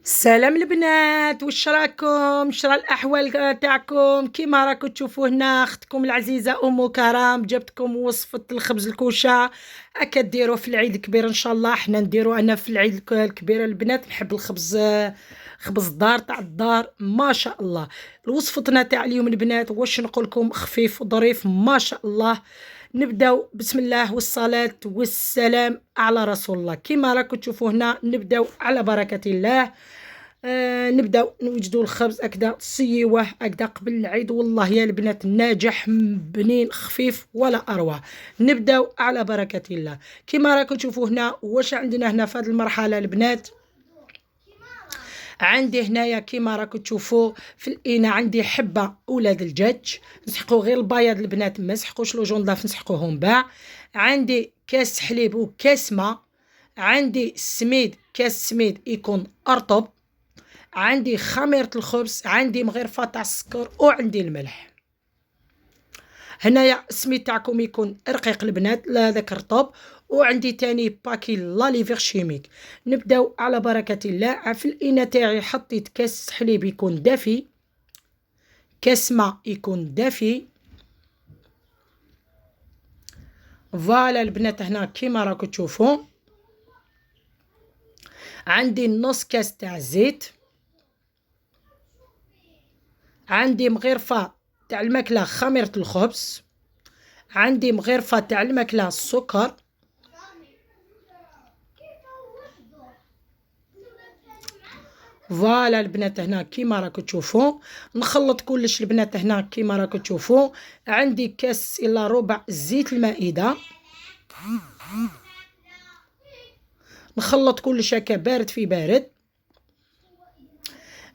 سلام البنات، واش راكم؟ شرا الاحوال تاعكم؟ كيما راكم تشوفوا هنا اختكم العزيزه ام كرام جبتكم وصفه الخبز الكوشه. هكا ديروا في العيد الكبير ان شاء الله. حنا نديروا انا في العيد الكبير البنات نحب الخبز، خبز الدار تاع الدار ما شاء الله. وصفتنا تاع اليوم البنات واش نقول لكم، خفيف وظريف ما شاء الله. نبداو بسم الله والصلاه والسلام على رسول الله. كيما راكم تشوفوا هنا نبداو على بركه الله. نبداو نوجدوا الخبز هكذا سيوه هكذا قبل العيد. والله يا البنات ناجح بنين خفيف ولا اروع. نبداو على بركه الله. كما راكم تشوفوا هنا واش عندنا هنا في هذه المرحله البنات. عندي هنايا كيما راكم تشوفوا في الاناء عندي حبه اولاد الدجاج. نسحقوا غير البياض البنات، ما نسحقوش لو جون لاف، نسحقوهم باع. عندي كاس حليب وكاس ماء. عندي سميد، كاس سميد يكون ارطب. عندي خميرة الخبز، عندي مغرفة تاع السكر، وعندي الملح. هنايا السميد تاعكم يكون رقيق البنات لا ذاك رطب. وعندي تاني باكي لاليفيغ شيميك. نبداو على بركة الله. في الاناء تاعي حطيت كاس حليب يكون دافي، كاس ماء يكون دافي. فوالا البنات هنا كيما راكم تشوفوا. عندي نص كاس تاع زيت. عندي مغرفة تاع الماكلة خميرة الخبز. عندي مغرفة تاع الماكلة السكر. فوالا البنات هنا كيما راكم تشوفوا. نخلط كلش البنات هنا كيما راكم تشوفوا. عندي كاس الا ربع زيت المائدة. نخلط كلش هكا بارد في بارد.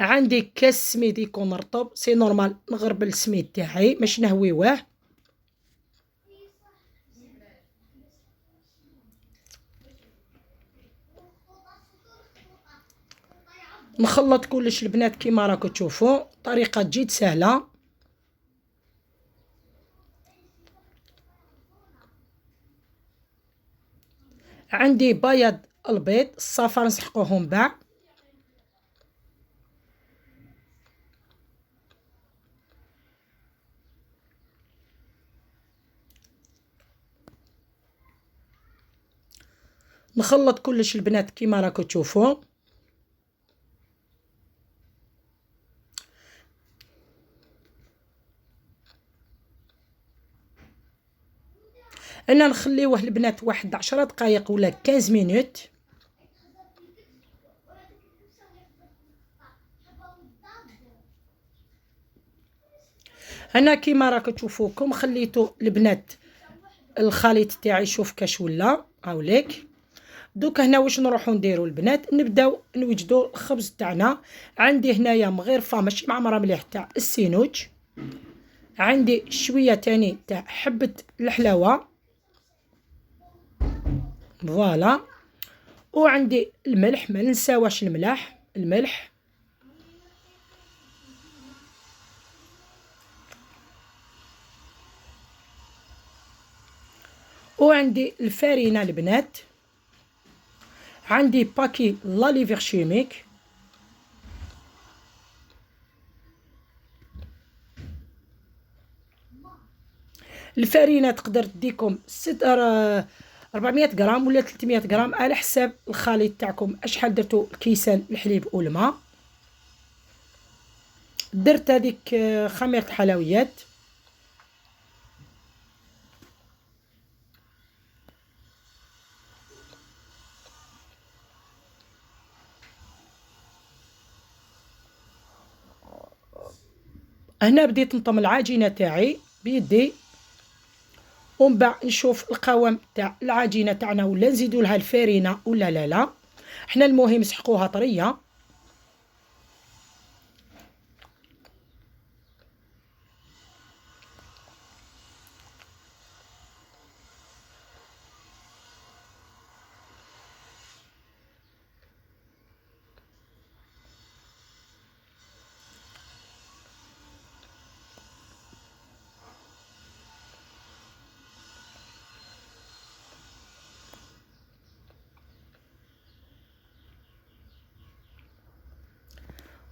عندي كاس سميد يكون رطب، سي نورمال نغربل السميد تاعي باش نهويوه. نخلط كلش البنات كيما راكم تشوفوا، طريقه جد سهله. عندي بياض البيض الصفار نسحقوهم باع. نخلط كلش البنات كيما راكم تشوفوا. انا نخليوه البنات واحد 10 دقائق ولا 15 مينوت. انا كيما راكم تشوفوكم خليتو البنات الخليط تاعي. شوف كاش ولا هاوليك. دوك هنا واش نروحو نديرو البنات، نبداو نوجدو الخبز تاعنا. عندي هنايا مغرفه ماشي معمره مليح تاع السينوج. عندي شويه تاني تاع حبه الحلاوه. فوالا. وعندي الملح، ما ننساوش الملح. وعندي الفارينه البنات. عندي باكي لاليفيغ شيميك. الفارينه تقدر تديكم 400 غرام ولا 300 غرام على حساب الخليط تاعكم اشحال درتو كيسان الحليب والماء. درت هذيك خميرة حلويات. هنا بديت نطم العجينه تاعي بيدي، ومن بعد نشوف القوام تاع العجينه تاعنا ولا نزيدوا لها الفارينه ولا لا. حنا المهم نسحقوها طريه.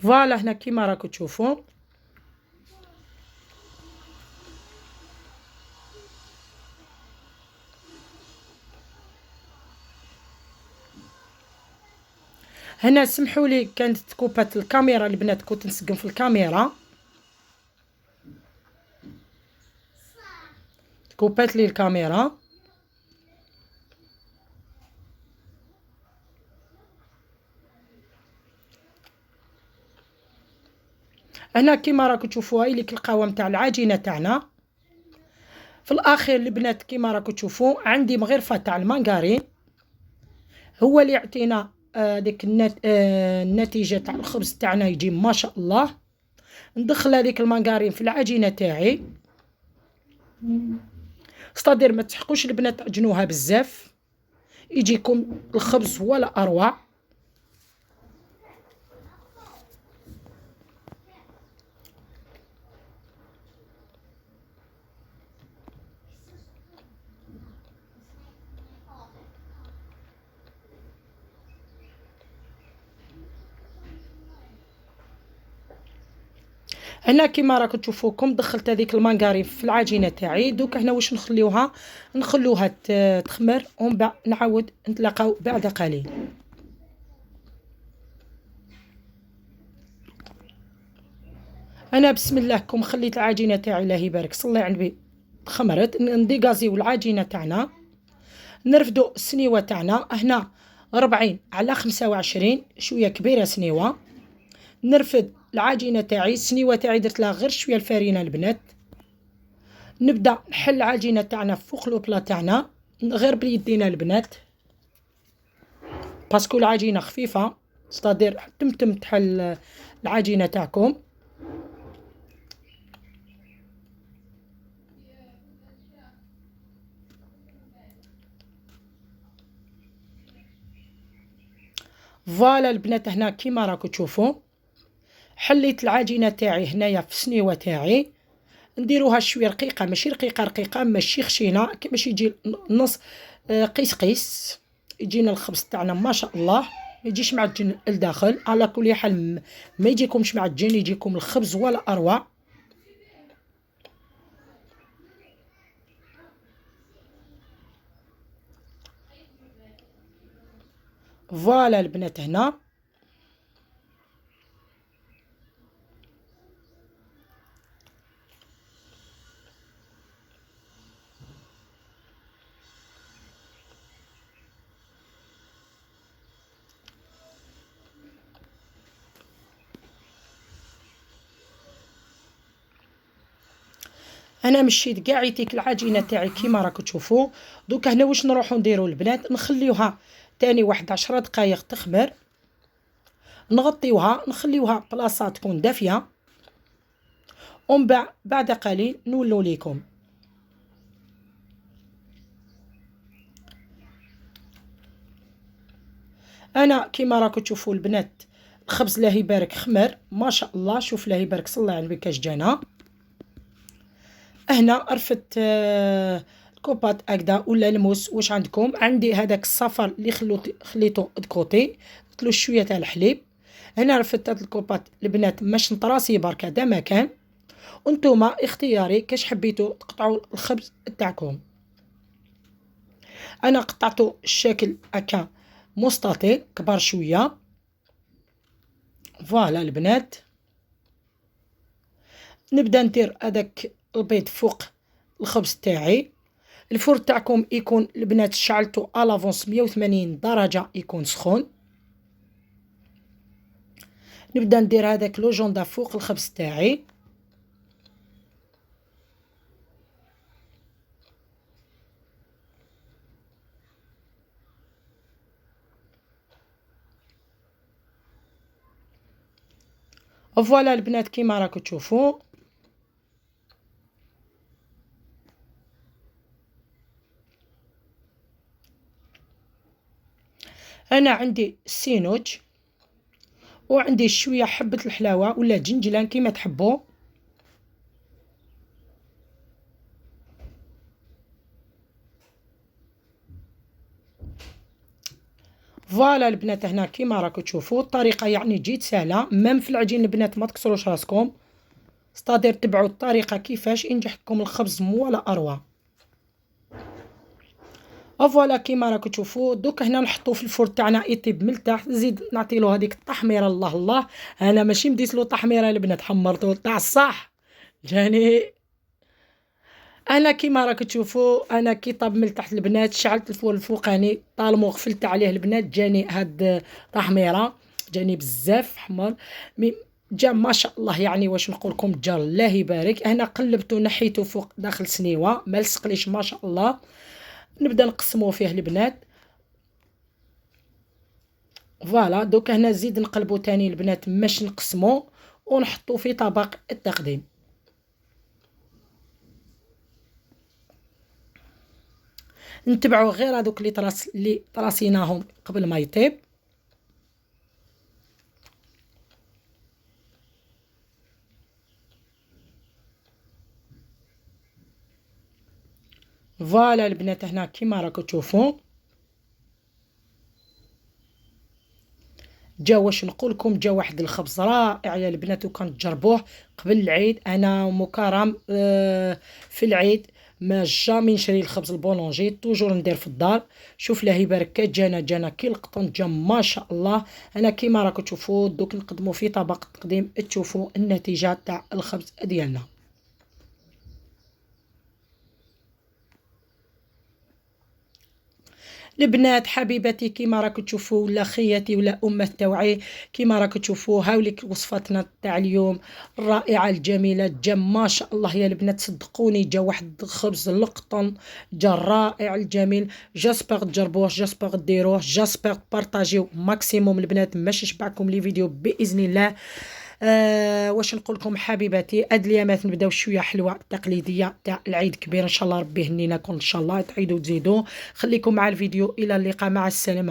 فوالا هنا كيما راكم تشوفوا. هنا سمحوا لي كانت تكوبات الكاميرا، البنات كنت نسقم في الكاميرا، تكوبات لي الكاميرا. هنا كيما راكم تشوفوا هاي ليك القوام تاع العجينه تاعنا. في الاخير البنات كيما راكم تشوفوا عندي مغرفه تاع المانغارين، هو اللي يعطينا ديك النتيجه تاع الخبز تاعنا يجي ما شاء الله. ندخل هذيك المانغارين في العجينه تاعي، استادير ما تحقوش البنات تعجنوها بزاف، يجيكم الخبز ولا اروع. هنا كيما راكم تشوفوكم دخلت هذيك المانغارين في العجينه تاعي. دوك هنا واش نخلوها تخمر، ومن بعد نعاود نتلاقاو بعد قليل. انا بسم الله كم خليت العجينه تاعي الله يبارك صلي على النبي خمرت. نديغازيو العجينه تاعنا، نرفدو السنيوه تاعنا هنا 40 على 25، شويه كبيره سنيوه. نرفد العجينه تاعي، السنيوه تاعي درت لها غير شويه الفارينه البنات. نبدا نحل العجينه تاعنا فوق لوبلا تاعنا غير بيدينا البنات، باسكو العجينه خفيفه، ستادير تمتم تحل العجينه تاعكم. فوالا البنات هنا كيما راكم تشوفوا حليت العجينه تاعي هنايا في السنيوه تاعي. نديروها شويه رقيقه، ماشي رقيقه ماشي خشينه، باش يجي نص قيس قيس، يجينا الخبز تاعنا ما شاء الله، ما يجيش معجن لداخل. على كل حال ما يجيكمش معجن، يجيكم الخبز ولا اروع. فوالا البنات هنا انا مشيت كاع عيتيك العجينه تاعي كيما راكم تشوفوا. دوكا هنا واش نروحوا نديروا البنات، نخليوها تاني واحد 10 دقائق تخمر، نغطيوها نخليوها بلاصه تكون دافيه، ومن بعد قليل نولو ليكم. انا كيما راكم تشوفوا البنات الخبز الله يبارك خمر ما شاء الله. شوف الله يبارك صلى على النبي كاش جانا. هنا رفدت الكوبات هكذا ولا الموس واش عندكم. عندي هذاك الصفر اللي خليته دكوتي، درت له شويه تاع الحليب. هنا رفدت هاد الكوبات البنات باش نطراسي برك هذا ما كان، وانتوما اختياري كاش حبيتوا تقطعوا الخبز تاعكم. انا قطعته الشكل هكا مستطيل كبر شويه. فوالا البنات نبدا ندير هذاك البيض فوق الخبز تاعي. الفور تاعكم يكون البنات شعلته الافونس 180 درجه يكون سخون. نبدا ندير هذاك لو جوندا فوق الخبز تاعي. فوالا البنات كيما راكم تشوفوا. انا عندي السينوج، وعندي شويه حبه الحلاوه ولا جنجلان كيما تحبوا. فوالا البنات هنا كيما راكم تشوفوا الطريقه يعني جيت سهله، ميم في العجين البنات ما تكسروش راسكم، ستادير تبعوا الطريقه كيفاش ينجح لكم الخبز ولا اروع. فوالا كيما راكم تشوفوا دوك هنا نحطو في الفرن تاعنا يطيب من التحت، نزيد نعطيلو هذيك التحميره. الله الله، انا ماشي مديتلو تحميره البنات، حمرتو تاع الصح جاني. انا كيما راكم تشوفوا انا كي طاب من التحت البنات شعلت الفرن الفوقاني طالما غفلت عليه البنات، جاني هاد تحميره، جاني بزاف حمر جا ما شاء الله. يعني واش نقول لكم، جا الله يبارك. انا قلبته نحيته فوق داخل سنيوه ما لصقليش ما شاء الله. نبدا نقسمو فيه البنات. فوالا دوك هنا نزيد نقلبو تاني البنات باش نقسمو ونحطو في طبق التقديم. نتبعو غير هذوك اللي طراسيناهم قبل ما يطيب. فوالا البنات هنا كيما راكم تشوفوا جا واش نقول لكم، جا واحد الخبز رائع يا البنات، وكان تجربوه قبل العيد. انا ومكرم في العيد ما جامي نشري الخبز البولونجي، توجور ندير في الدار. شوف له يبارك، جانا كي القطن، جا ما شاء الله. انا كيما راكم تشوفوا دوك نقدموا في طبق التقديم تشوفوا النتيجه تاع الخبز ديالنا. البنات حبيباتي كيما راكم تشوفوا، ولا خياتي ولا امه توعي، كيما راكم تشوفوا هاوليك وصفتنا تاع اليوم الرائعه الجميله. جا ما شاء الله يا البنات، صدقوني جا واحد خبز القطن، جا الرائع الجميل. جاسبر تجربوه، جاسبر ديروه، جاسبر بارطاجيو ماكسيموم البنات باش يشبعكم لي فيديو باذن الله. واش نقول لكم حبيباتي، هاد اليامات نبداو شويه حلوه تقليديه تاع العيد كبير ان شاء الله. ربي يهنينا كون ان شاء الله، تعيدوا تزيدوا. خليكم مع الفيديو، الى اللقاء، مع السلامه.